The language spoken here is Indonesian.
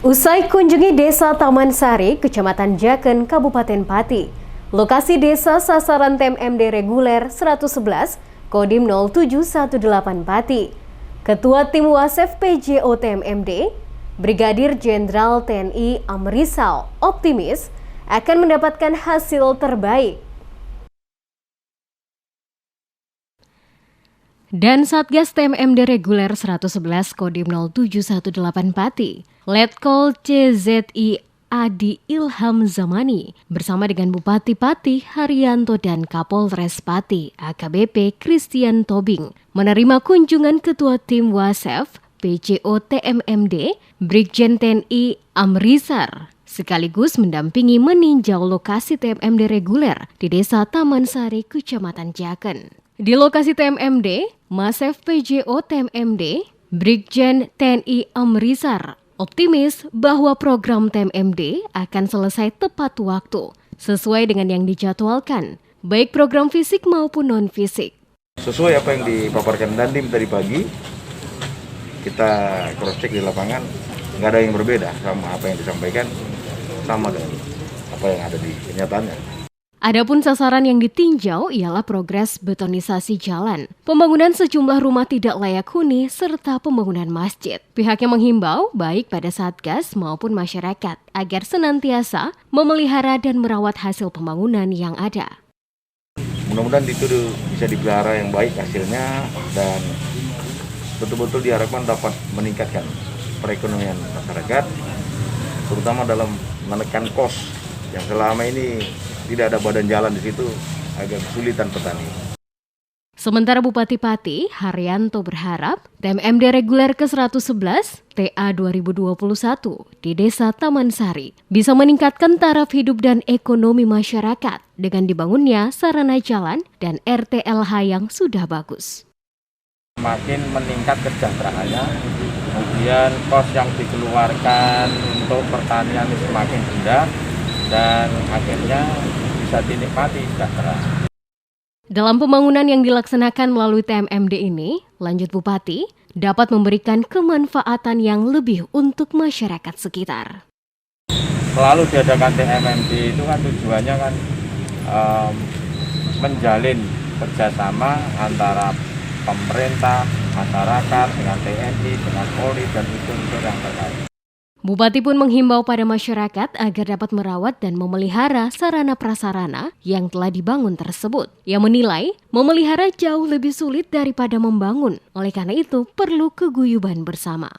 Usai kunjungi Desa Taman Sari, Kecamatan Jaken, Kabupaten Pati, lokasi desa sasaran TMMD reguler 111, Kodim 0718 Pati, Ketua Tim Wasef PJO TMMD, Brigadir Jenderal TNI Amrizal, optimis akan mendapatkan hasil terbaik. Dan Satgas TMMD reguler 111 Kodim 0718 Pati, Letkol CZI Adi Ilham Zamani bersama dengan Bupati Pati Haryanto dan Kapolres Pati AKBP Christian Tobing menerima kunjungan Ketua Tim Wasef PJO TMMD Brigjen TNI Amrizal sekaligus mendampingi meninjau lokasi TMMD reguler di Desa Taman Sari, Kecamatan Jaken. Di lokasi TMMD, Masef PJO TMMD, Brigjen TNI Amrizal, optimis bahwa program TMMD akan selesai tepat waktu, sesuai dengan yang dijadwalkan, baik program fisik maupun non-fisik. Sesuai apa yang dipaparkan Dandim tadi pagi, kita cross-check di lapangan, nggak ada yang berbeda sama apa yang disampaikan, sama dengan apa yang ada di kenyataannya. Adapun sasaran yang ditinjau ialah progres betonisasi jalan, pembangunan sejumlah rumah tidak layak huni, serta pembangunan masjid. Pihaknya menghimbau baik pada Satgas maupun masyarakat agar senantiasa memelihara dan merawat hasil pembangunan yang ada. Mudah-mudahan itu bisa dipelihara yang baik hasilnya dan betul-betul diharapkan dapat meningkatkan perekonomian masyarakat, terutama dalam menekan kos yang selama ini tidak ada badan jalan di situ, agak kesulitan petani. Sementara Bupati Pati, Haryanto berharap TMMD reguler ke-111 TA 2021 di Desa Taman Sari bisa meningkatkan taraf hidup dan ekonomi masyarakat dengan dibangunnya sarana jalan dan RTLH yang sudah bagus. Makin meningkat kesejahteraannya, kemudian kos yang dikeluarkan untuk pertanian semakin rendah, dan akhirnya bisa dinikmati sejahtera. Dalam pembangunan yang dilaksanakan melalui TMMD ini, lanjut Bupati, dapat memberikan kemanfaatan yang lebih untuk masyarakat sekitar. Selalu diadakan TMMD itu kan tujuannya kan menjalin kerjasama antara pemerintah, masyarakat, dengan TNI, dengan Polri, dan unsur-unsur yang terkait. Bupati pun menghimbau pada masyarakat agar dapat merawat dan memelihara sarana prasarana yang telah dibangun tersebut. Ia menilai memelihara jauh lebih sulit daripada membangun. Oleh karena itu, perlu keguyuban bersama.